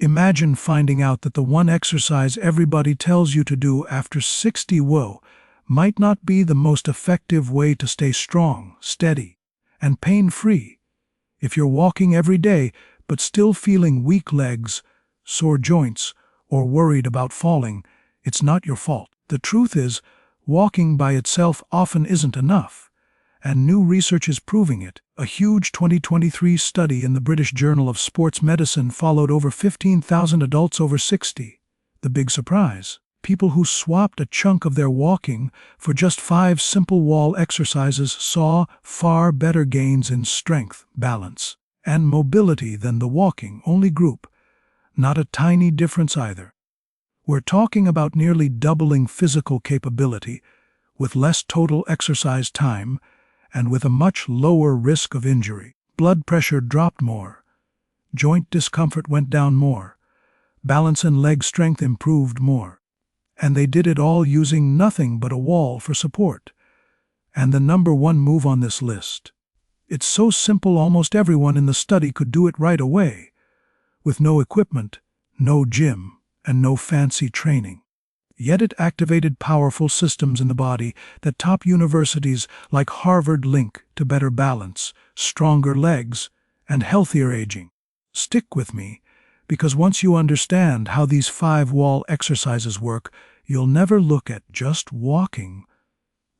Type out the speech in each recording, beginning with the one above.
Imagine finding out that the one exercise everybody tells you to do after 60 might not be the most effective way to stay strong, steady, and pain-free. If you're walking every day but still feeling weak legs, sore joints, or worried about falling, it's not your fault. The truth is, walking by itself often isn't enough, and new research is proving it. A huge 2023 study in the British Journal of Sports Medicine followed over 15,000 adults over 60. The big surprise: people who swapped a chunk of their walking for just 5 simple wall exercises saw far better gains in strength, balance, and mobility than the walking-only group. Not a tiny difference either. We're talking about nearly doubling physical capability, with less total exercise time, and with a much lower risk of injury. Blood pressure dropped more. Joint discomfort went down more. Balance and leg strength improved more. And they did it all using nothing but a wall for support. And the number one move on this list. It's so simple almost everyone in the study could do it right away, with no equipment, no gym, and no fancy training. Yet it activated powerful systems in the body that top universities like Harvard link to better balance, stronger legs, and healthier aging. Stick with me, because once you understand how these 5 wall exercises work, you'll never look at just walking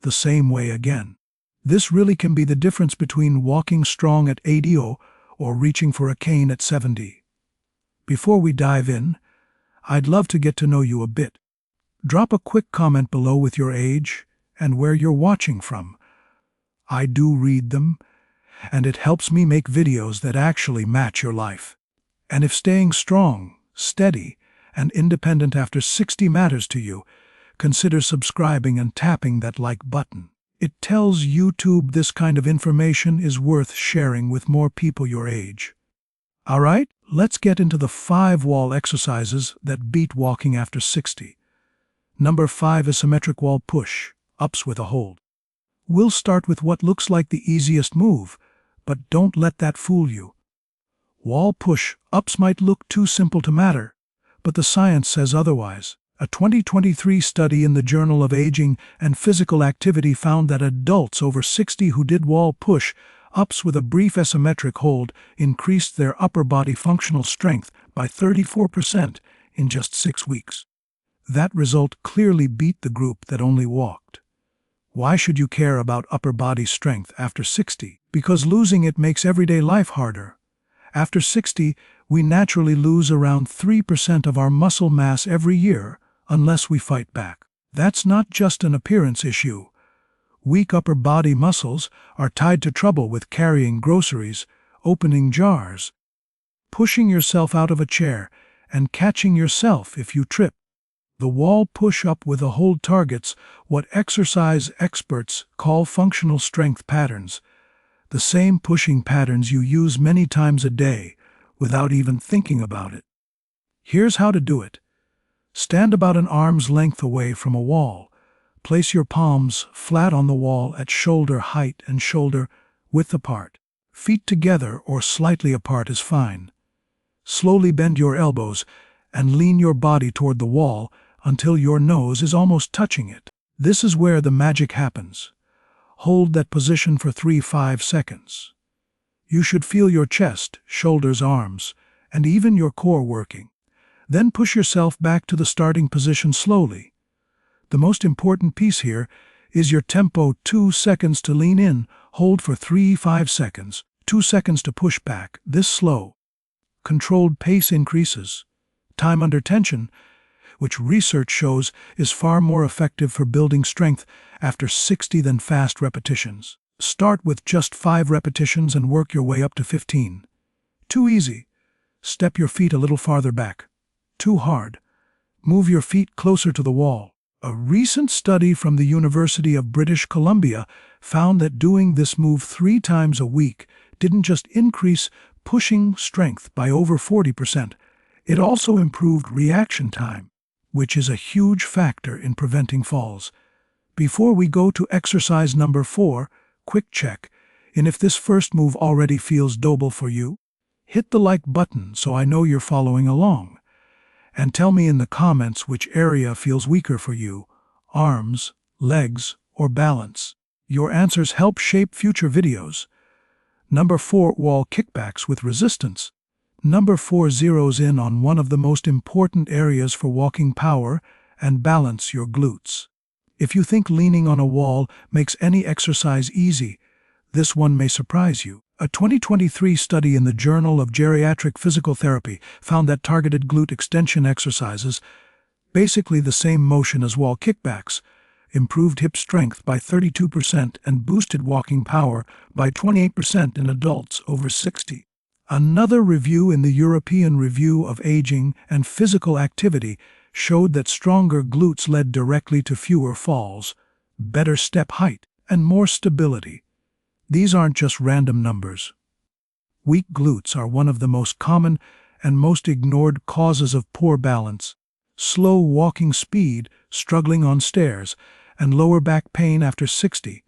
the same way again. This really can be the difference between walking strong at 80 or reaching for a cane at 70. Before we dive in, I'd love to get to know you a bit. Drop a quick comment below with your age and where you're watching from. I do read them, and it helps me make videos that actually match your life. And if staying strong, steady, and independent after 60 matters to you, consider subscribing and tapping that like button. It tells YouTube this kind of information is worth sharing with more people your age. Alright, let's get into the 5 wall exercises that beat walking after 60. Number 5, isometric wall push, ups with a hold. We'll start with what looks like the easiest move, but don't let that fool you. Wall push-ups might look too simple to matter, but the science says otherwise. A 2023 study in the Journal of Aging and Physical Activity found that adults over 60 who did wall push-ups with a brief isometric hold increased their upper body functional strength by 34% in just 6 weeks. That result clearly beat the group that only walked. Why should you care about upper body strength after 60? Because losing it makes everyday life harder. After 60, we naturally lose around 3% of our muscle mass every year, unless we fight back. That's not just an appearance issue. Weak upper body muscles are tied to trouble with carrying groceries, opening jars, pushing yourself out of a chair, and catching yourself if you trip. The wall push-up with a hold targets what exercise experts call functional strength patterns, the same pushing patterns you use many times a day without even thinking about it. Here's how to do it. Stand about an arm's length away from a wall. Place your palms flat on the wall at shoulder height and shoulder width apart. Feet together or slightly apart is fine. Slowly bend your elbows and lean your body toward the wall until your nose is almost touching it. This is where the magic happens. Hold that position for 3-5 seconds. You should feel your chest, shoulders, arms, and even your core working. Then push yourself back to the starting position slowly. The most important piece here is your tempo: 2 seconds to lean in, hold for 3-5 seconds, 2 seconds to push back. This slow, controlled pace increases time under tension, which research shows is far more effective for building strength after 60 than fast repetitions. Start with just 5 repetitions and work your way up to 15. Too easy. Step your feet a little farther back. Too hard. Move your feet closer to the wall. A recent study from the University of British Columbia found that doing this move 3 times a week didn't just increase pushing strength by over 40%, it also improved reaction time, which is a huge factor in preventing falls. Before we go to exercise number 4, quick check in if this first move already feels doable for you. Hit the like button so I know you're following along. And tell me in the comments which area feels weaker for you: arms, legs, or balance. Your answers help shape future videos. Number 4. Wall kickbacks with resistance. Number 4 zeroes in on one of the most important areas for walking power and balance: your glutes. If you think leaning on a wall makes any exercise easy, this one may surprise you. A 2023 study in the Journal of Geriatric Physical Therapy found that targeted glute extension exercises, basically the same motion as wall kickbacks, improved hip strength by 32% and boosted walking power by 28% in adults over 60. Another review in the European Review of Aging and Physical Activity showed that stronger glutes led directly to fewer falls, better step height, and more stability. These aren't just random numbers. Weak glutes are one of the most common and most ignored causes of poor balance. Slow walking speed, struggling on stairs, and lower back pain after 60.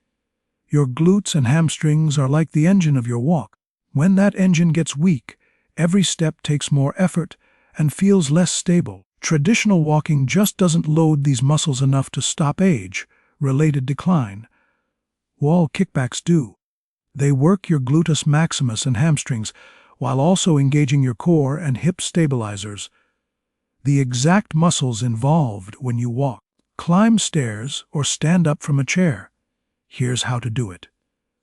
Your glutes and hamstrings are like the engine of your walk. When that engine gets weak, every step takes more effort and feels less stable. Traditional walking just doesn't load these muscles enough to stop age-related decline. Wall kickbacks do. They work your gluteus maximus and hamstrings while also engaging your core and hip stabilizers, the exact muscles involved when you walk. Climb stairs or stand up from a chair. Here's how to do it.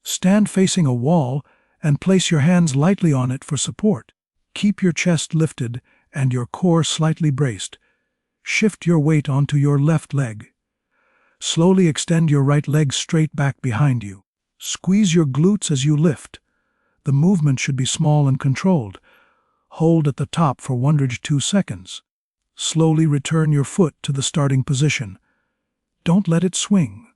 Stand facing a wall and place your hands lightly on it for support. Keep your chest lifted and your core slightly braced. Shift your weight onto your left leg. Slowly extend your right leg straight back behind you. Squeeze your glutes as you lift. The movement should be small and controlled. Hold at the top for 1 to 2 seconds. Slowly return your foot to the starting position. Don't let it swing.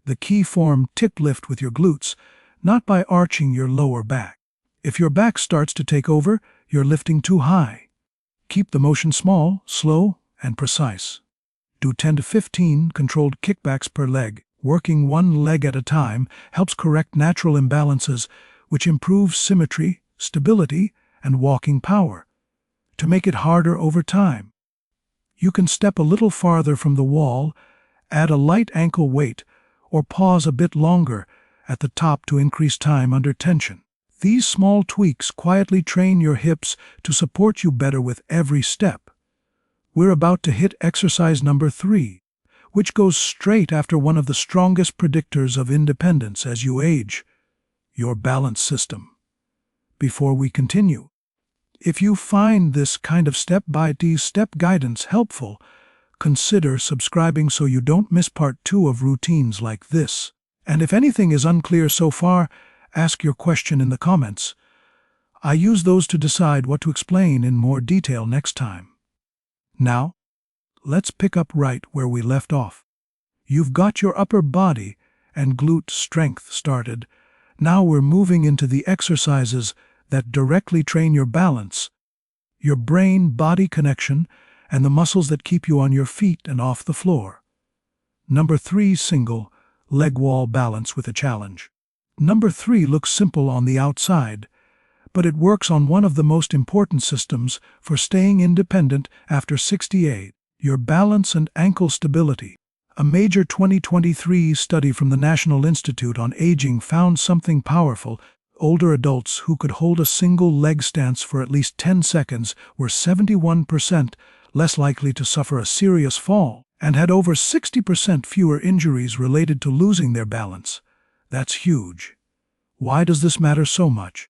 The key: form tip lift with your glutes, not by arching your lower back. If your back starts to take over, you're lifting too high. Keep the motion small, slow, and precise. Do 10 to 15 controlled kickbacks per leg. Working one leg at a time helps correct natural imbalances, which improves symmetry, stability, and walking power. To make it harder over time, you can step a little farther from the wall, add a light ankle weight, or pause a bit longer at the top to increase time under tension. These small tweaks quietly train your hips to support you better with every step. We're about to hit exercise number 3, which goes straight after one of the strongest predictors of independence as you age: your balance system. Before we continue, if you find this kind of step-by-step guidance helpful, consider subscribing so you don't miss part 2 of routines like this. And if anything is unclear so far, ask your question in the comments. I use those to decide what to explain in more detail next time. Now, let's pick up right where we left off. You've got your upper body and glute strength started. Now we're moving into the exercises that directly train your balance, your brain-body connection, and the muscles that keep you on your feet and off the floor. Number 3. Single leg wall balance with a challenge. Number 3 looks simple on the outside, but it works on one of the most important systems for staying independent after 68, your balance and ankle stability. A major 2023 study from the National Institute on Aging found something powerful. Older adults who could hold a single leg stance for at least 10 seconds were 71% less likely to suffer a serious fall and had over 60% fewer injuries related to losing their balance. That's huge. Why does this matter so much?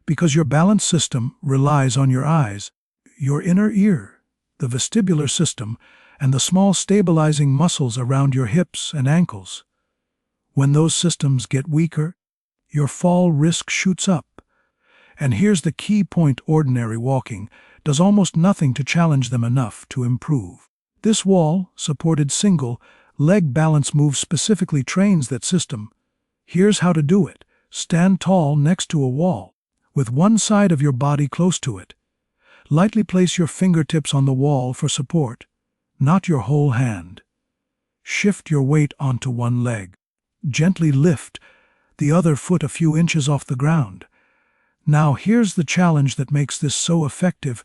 Because your balance system relies on your eyes, your inner ear, the vestibular system, and the small stabilizing muscles around your hips and ankles. When those systems get weaker, your fall risk shoots up. And here's the key point: ordinary walking does almost nothing to challenge them enough to improve. This wall-supported single-leg balance move specifically trains that system. Here's how to do it. Stand tall next to a wall, with one side of your body close to it. Lightly place your fingertips on the wall for support, not your whole hand. Shift your weight onto one leg. Gently lift the other foot a few inches off the ground. Now here's the challenge that makes this so effective.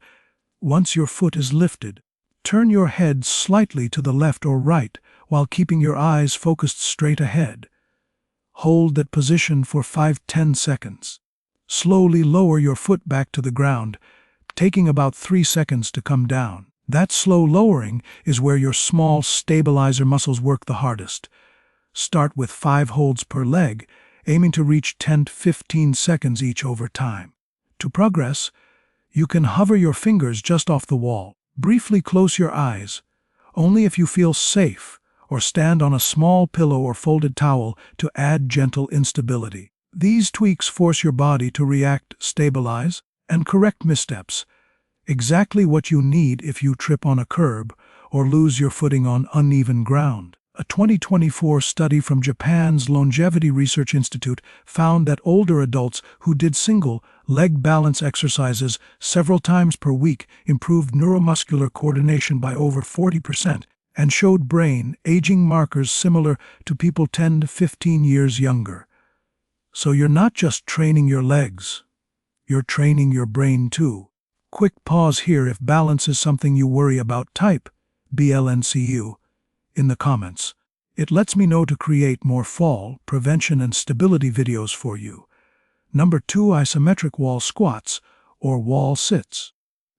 Once your foot is lifted, turn your head slightly to the left or right while keeping your eyes focused straight ahead. Hold that position for 5–10 seconds. Slowly lower your foot back to the ground, taking about 3 seconds to come down. That slow lowering is where your small stabilizer muscles work the hardest. Start with 5 holds per leg, aiming to reach 10–15 seconds each over time. To progress, you can hover your fingers just off the wall. Briefly close your eyes, only if you feel safe, or stand on a small pillow or folded towel to add gentle instability. These tweaks force your body to react, stabilize, and correct missteps, exactly what you need if you trip on a curb or lose your footing on uneven ground. A 2024 study from Japan's Longevity Research Institute found that older adults who did single leg balance exercises several times per week improved neuromuscular coordination by over 40% and showed brain aging markers similar to people 10 to 15 years younger. So you're not just training your legs, you're training your brain too. Quick pause here if balance is something you worry about. Type BLNCU in the comments. It lets me know to create more fall, prevention, and stability videos for you. Number 2, isometric wall squats, or wall sits.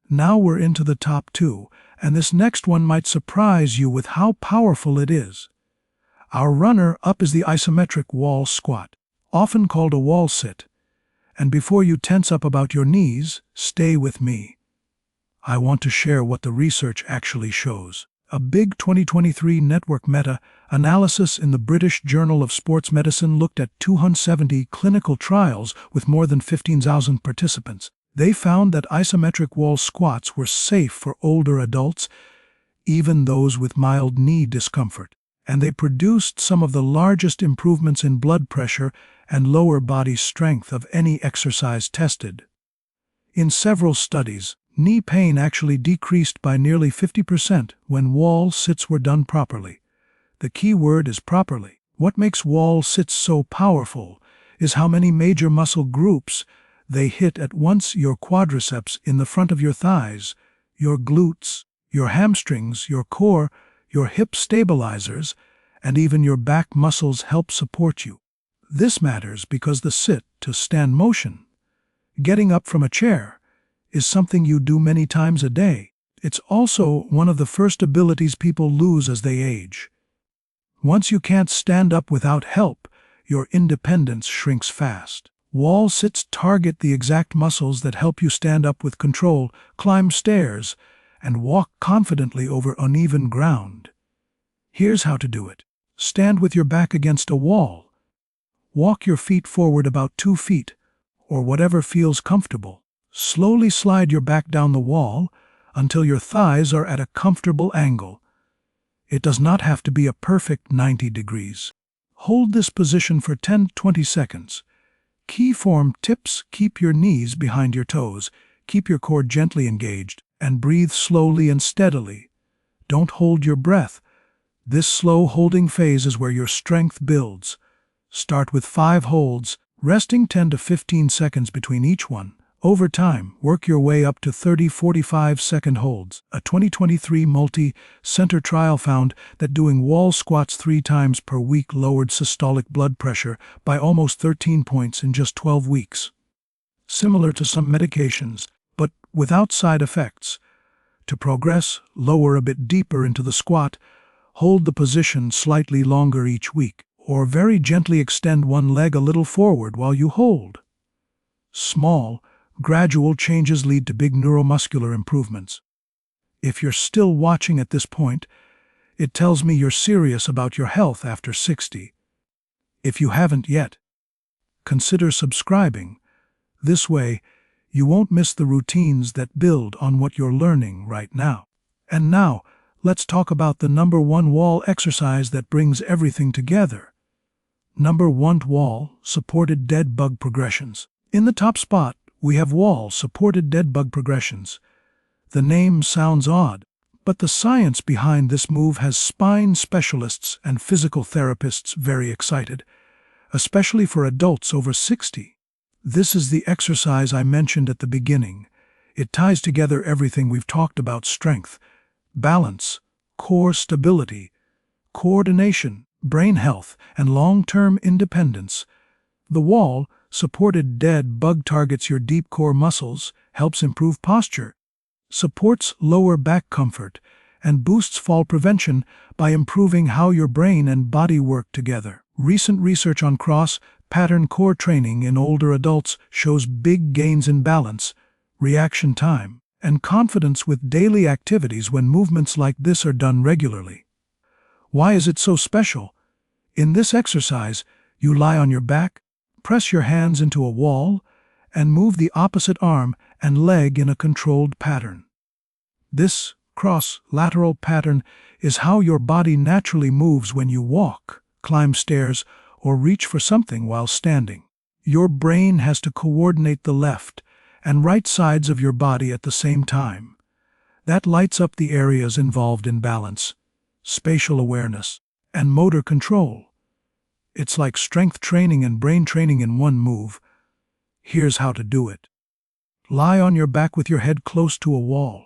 Now we're into the top 2, and this next one might surprise you with how powerful it is. Our runner-up is the isometric wall squat, often called a wall sit. And before you tense up about your knees, stay with me. I want to share what the research actually shows. A big 2023 network meta-analysis in the British Journal of Sports Medicine looked at 270 clinical trials with more than 15,000 participants. They found that isometric wall squats were safe for older adults, even those with mild knee discomfort, and they produced some of the largest improvements in blood pressure and lower body strength of any exercise tested. In several studies, knee pain actually decreased by nearly 50% when wall sits were done properly. The key word is properly. What makes wall sits so powerful is how many major muscle groups they hit at once: your quadriceps in the front of your thighs, your glutes, your hamstrings, your core, your hip stabilizers, and even your back muscles help support you. This matters because the sit-to-stand motion, getting up from a chair, is something you do many times a day. It's also one of the first abilities people lose as they age. Once you can't stand up without help, your independence shrinks fast. Wall sits target the exact muscles that help you stand up with control, climb stairs, and walk confidently over uneven ground. Here's how to do it. Stand with your back against a wall. Walk your feet forward about 2 feet, or whatever feels comfortable. Slowly slide your back down the wall until your thighs are at a comfortable angle. It does not have to be a perfect 90 degrees. Hold this position for 10–20 seconds. Key form tips: keep your knees behind your toes, keep your core gently engaged, and breathe slowly and steadily. Don't hold your breath. This slow holding phase is where your strength builds. Start with 5 holds, resting 10 to 15 seconds between each one. Over time, work your way up to 30–45 second holds. A 2023 multi-center trial found that doing wall squats 3 times per week lowered systolic blood pressure by almost 13 points in just 12 weeks. Similar to some medications, but without side effects. To progress, lower a bit deeper into the squat, hold the position slightly longer each week, or very gently extend one leg a little forward while you hold. Small, gradual changes lead to big neuromuscular improvements. If you're still watching at this point, it tells me you're serious about your health after 60. If you haven't yet, consider subscribing. This way, you won't miss the routines that build on what you're learning right now. And now, let's talk about the number 1 wall exercise that brings everything together. Number 1, wall supported dead bug progressions. In the top spot, we have wall-supported dead bug progressions. The name sounds odd, but the science behind this move has spine specialists and physical therapists very excited, especially for adults over 60. This is the exercise I mentioned at the beginning. It ties together everything we've talked about: strength, balance, core stability, coordination, brain health, and long-term independence. The wall, supported dead bug, targets your deep core muscles, helps improve posture, supports lower back comfort, and boosts fall prevention by improving how your brain and body work together. Recent research on cross-pattern core training in older adults shows big gains in balance, reaction time, and confidence with daily activities when movements like this are done regularly. Why is it so special? In this exercise, you lie on your back, press your hands into a wall, and move the opposite arm and leg in a controlled pattern. This cross-lateral pattern is how your body naturally moves when you walk, climb stairs, or reach for something while standing. Your brain has to coordinate the left and right sides of your body at the same time. That lights up the areas involved in balance, spatial awareness, and motor control. It's like strength training and brain training in one move. Here's how to do it. Lie on your back with your head close to a wall.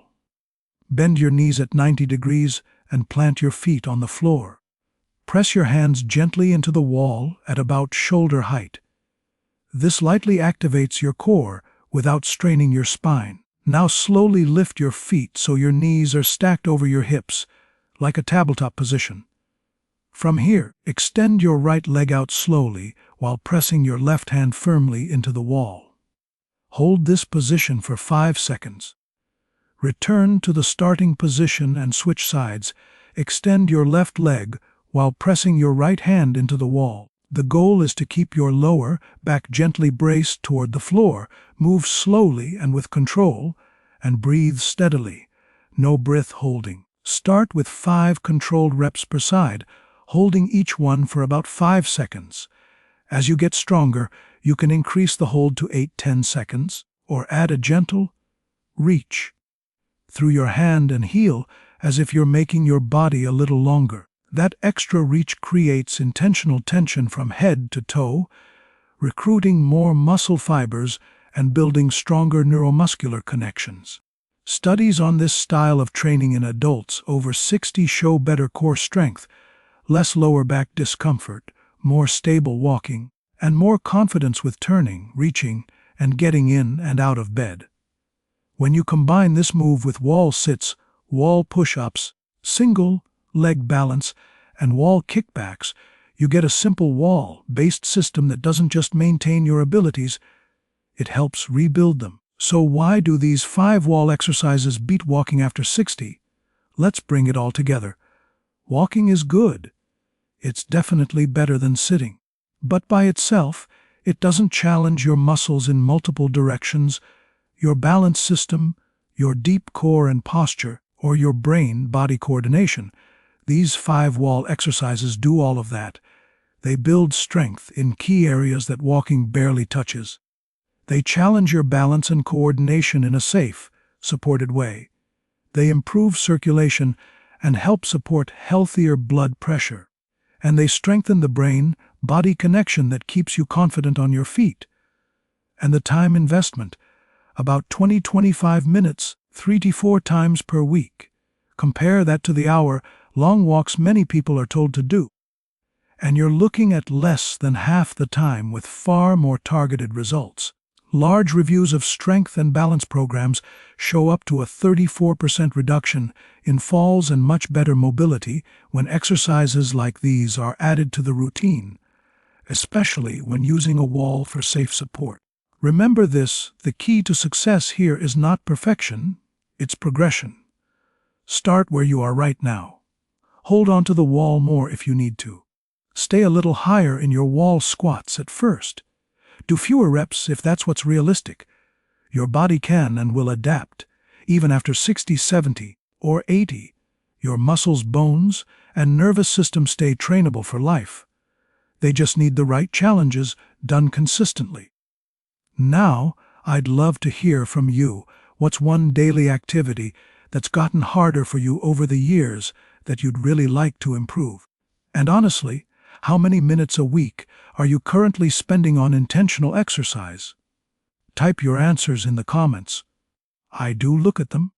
Bend your knees at 90 degrees and plant your feet on the floor. Press your hands gently into the wall at about shoulder height. This lightly activates your core without straining your spine. Now slowly lift your feet so your knees are stacked over your hips, like a tabletop position. From here, extend your right leg out slowly while pressing your left hand firmly into the wall. Hold this position for 5 seconds. Return to the starting position and switch sides. Extend your left leg while pressing your right hand into the wall. The goal is to keep your lower back gently braced toward the floor. Move slowly and with control, and breathe steadily. No breath holding. Start with 5 controlled reps per side, holding each one for about 5 seconds. As you get stronger, you can increase the hold to 8-10 seconds, or add a gentle reach through your hand and heel as if you're making your body a little longer. That extra reach creates intentional tension from head to toe, recruiting more muscle fibers and building stronger neuromuscular connections. Studies on this style of training in adults over 60 show better core strength, less lower back discomfort, more stable walking, and more confidence with turning, reaching, and getting in and out of bed. When you combine this move with wall sits, wall push-ups, single leg balance, and wall kickbacks, you get a simple wall-based system that doesn't just maintain your abilities, it helps rebuild them. So why do these 5 wall exercises beat walking after 60? Let's bring it all together. Walking is good. It's definitely better than sitting. But by itself, it doesn't challenge your muscles in multiple directions, your balance system, your deep core and posture, or your brain-body coordination. These 5 wall exercises do all of that. They build strength in key areas that walking barely touches. They challenge your balance and coordination in a safe, supported way. They improve circulation and help support healthier blood pressure. And they strengthen the brain-body connection that keeps you confident on your feet. And the time investment, about 20-25 minutes, 3 to 4 times per week. Compare that to the hour-long walks many people are told to do. And you're looking at less than half the time with far more targeted results. Large reviews of strength and balance programs show up to a 34% reduction in falls and much better mobility when exercises like these are added to the routine, especially when using a wall for safe support. Remember this, the key to success here is not perfection, it's progression. Start where you are right now. Hold on to the wall more if you need to. Stay a little higher in your wall squats at first. Do fewer reps if that's what's realistic. Your body can and will adapt. Even after 60, 70, or 80, your muscles, bones, and nervous system stay trainable for life. They just need the right challenges done consistently. Now, I'd love to hear from you. What's one daily activity that's gotten harder for you over the years that you'd really like to improve? And honestly, how many minutes a week are you currently spending on intentional exercise? type your answers in the comments. I do look at them,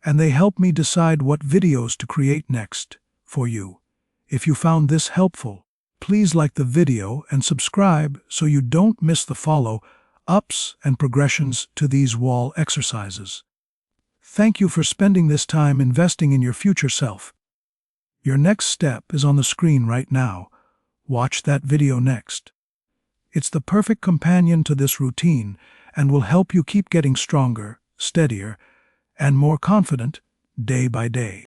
and they help me decide what videos to create next for you. If you found this helpful, please like the video and subscribe so you don't miss the follow-ups and progressions to these wall exercises. Thank you for spending this time investing in your future self. Your next step is on the screen right now. Watch that video next. It's the perfect companion to this routine and will help you keep getting stronger, steadier, and more confident day by day.